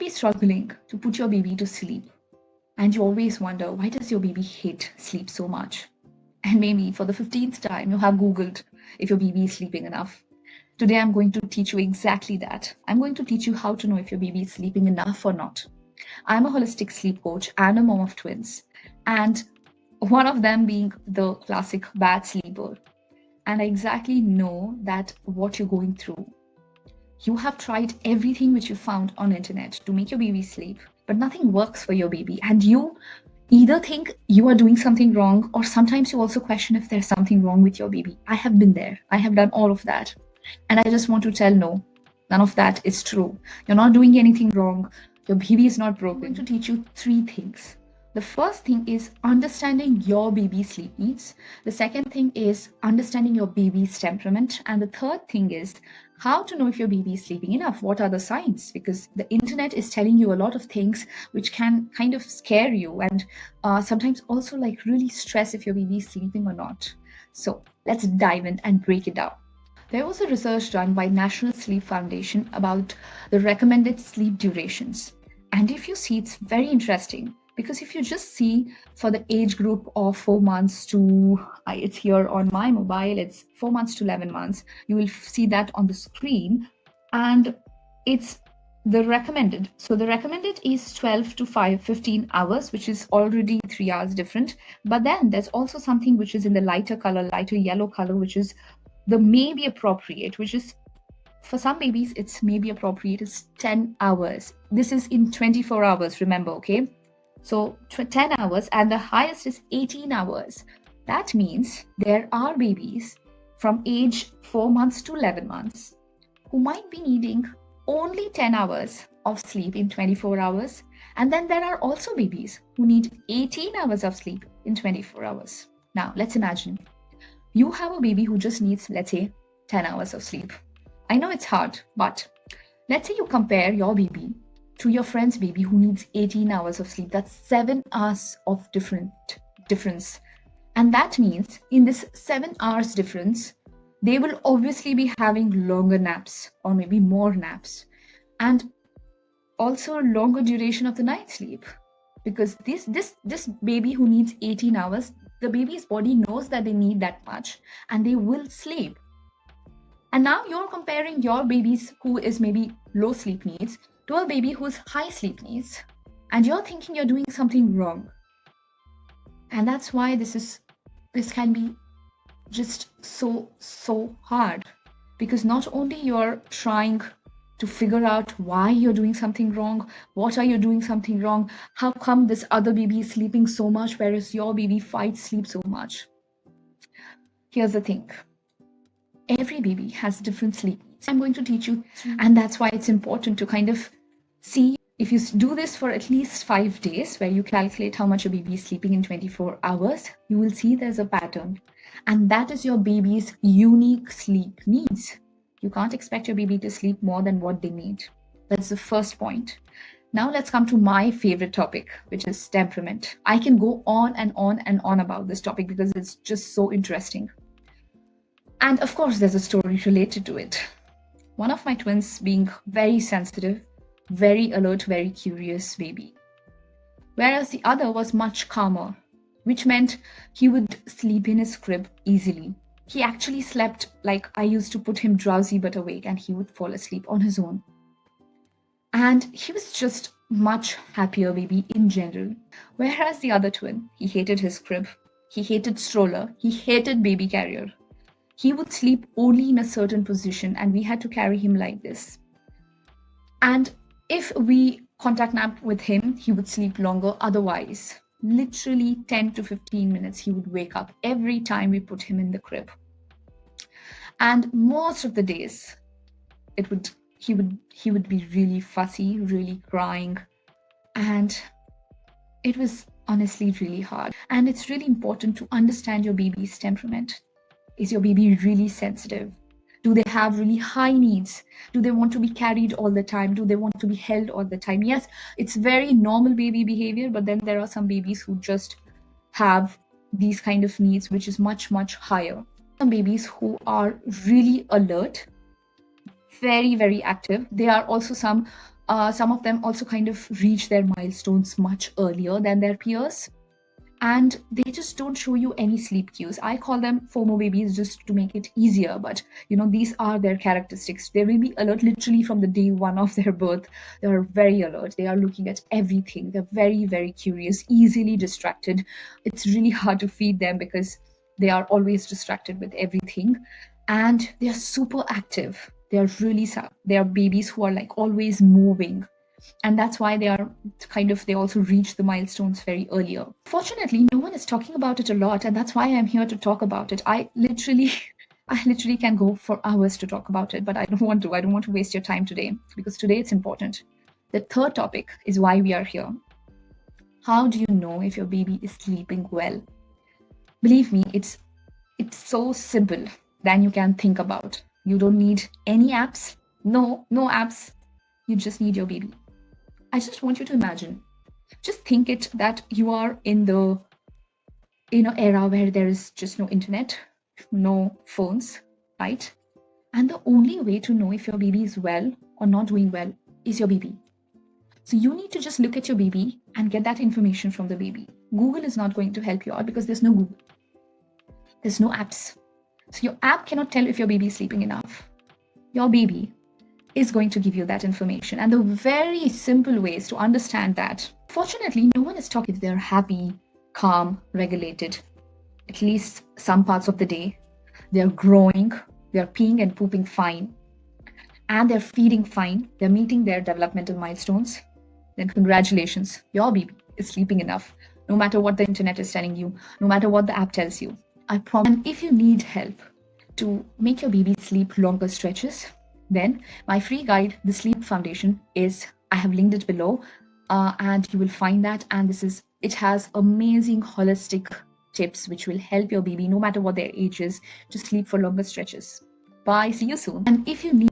be struggling to put your baby to sleep, and you always wonder, why does your baby hate sleep so much? And maybe for the 15th time, you have Googled if your baby is sleeping enough. Today, I'm going to teach you exactly that. I'm going to teach you how to know if your baby is sleeping enough or not. I'm a holistic sleep coach and a mom of twins, and one of them being the classic bad sleeper. And I exactly know that what you're going through. You have tried everything which you found on internet to make your baby sleep, but nothing works for your baby. And you either think you are doing something wrong, or sometimes you also question if there's something wrong with your baby. I have been there. I have done all of that. And I just want to tell no, none of that is true. You're not doing anything wrong. Your baby is not broken. I'm going to teach you three things. The first thing is understanding your baby's sleep needs. The second thing is understanding your baby's temperament. And the third thing is how to know if your baby is sleeping enough. What are the signs? Because the internet is telling you a lot of things which can kind of scare you and sometimes also like really stress if your baby is sleeping or not. So let's dive in and break it down. There was a research done by National Sleep Foundation about the recommended sleep durations. And if you see, it's very interesting because if you just see for the age group of 4 months to, it's here on my mobile, it's 4 months to 11 months, you will see that on the screen. And it's the recommended. So the recommended is 12 to 15 hours, which is already 3 hours different. But then there's also something which is in the lighter color, lighter yellow color, which is the may be appropriate, which is for some babies, it's maybe appropriate is 10 hours. This is in 24 hours, remember, okay? So 10 hours, and the highest is 18 hours. That means there are babies from age 4 months to 11 months who might be needing only 10 hours of sleep in 24 hours. And then there are also babies who need 18 hours of sleep in 24 hours. Now, let's imagine you have a baby who just needs, let's say, 10 hours of sleep. I know it's hard, but let's say you compare your baby to your friend's baby who needs 18 hours of sleep. That's 7 hours of difference. And that means in this 7 hours difference, they will obviously be having longer naps or maybe more naps. And also longer duration of the night sleep. Because this baby who needs 18 hours, the baby's body knows that they need that much and they will sleep. And now you're comparing your babies who is maybe low sleep needs to a baby who's high sleep needs. And you're thinking you're doing something wrong. And that's why this can be just so hard. Because not only you're trying to figure out why you're doing something wrong, what are you doing something wrong, how come this other baby is sleeping so much whereas your baby fights sleep so much. Here's the thing, every baby has different sleep needs. I'm going to teach you, and that's why it's important to kind of see, if you do this for at least 5 days where you calculate how much your baby is sleeping in 24 hours, you will see there's a pattern, and that is your baby's unique sleep needs. You can't expect your baby to sleep more than what they need. That's the first point. Now let's come to my favorite topic, which is temperament. I can go on and on and on about this topic because it's just so interesting. And of course, there's a story related to it. One of my twins being very sensitive, very alert, very curious baby. Whereas the other was much calmer, which meant he would sleep in his crib easily. He actually slept like I used to put him drowsy but awake, and he would fall asleep on his own. And he was just much happier baby in general. Whereas the other twin, he hated his crib, he hated stroller, he hated baby carrier. He would sleep only in a certain position and we had to carry him like this. And if we contact nap with him, he would sleep longer. Otherwise, literally 10 to 15 minutes, he would wake up every time we put him in the crib. And most of the days, he would be really fussy, really crying. And it was honestly really hard. And it's really important to understand your baby's temperament. Is your baby really sensitive? Do they have really high needs? Do they want to be carried all the time? Do they want to be held all the time? Yes, it's very normal baby behavior, but then there are some babies who just have these kind of needs, which is much, much higher. Some babies who are really alert, very, very active. There are also some Some of them also kind of reach their milestones much earlier than their peers, and they just don't show you any sleep cues. I call them FOMO babies just to make it easier, but these are their characteristics. They will be alert literally from the day one of their birth. They are very alert. They are looking at everything. They're very, very curious, easily distracted. It's really hard to feed them because they are always distracted with everything, and they are super active. They are they are babies who are like always moving, and that's why they also reach the milestones very earlier. Fortunately, no one is talking about it a lot, and that's why I'm here to talk about it. I literally can go for hours to talk about it, but I don't want to waste your time today, because today it's important. The third topic is why we are here. How do you know if your baby is sleeping well? Believe me, it's so simple than you can think about. You don't need any apps. No apps. You just need your baby. I just want you to imagine, just think it that you are in the era where there is just no internet, no phones, right? And the only way to know if your baby is well or not doing well is your baby. So you need to just look at your baby and get that information from the baby. Google is not going to help you out because there's no Google, there's no apps. So your app cannot tell if your baby is sleeping enough. Your baby is going to give you that information. And the very simple ways to understand that, fortunately, no one is talking if they're happy, calm, regulated, at least some parts of the day. They're growing, they're peeing and pooping fine, and they're feeding fine, they're meeting their developmental milestones. Then congratulations, your baby is sleeping enough, no matter what the internet is telling you, no matter what the app tells you. I promise. And if you need help to make your baby sleep longer stretches, then my free guide, The Sleep Foundation, I have linked it below, and you will find that. And it has amazing holistic tips which will help your baby, no matter what their age is, to sleep for longer stretches. Bye, see you soon. And if you need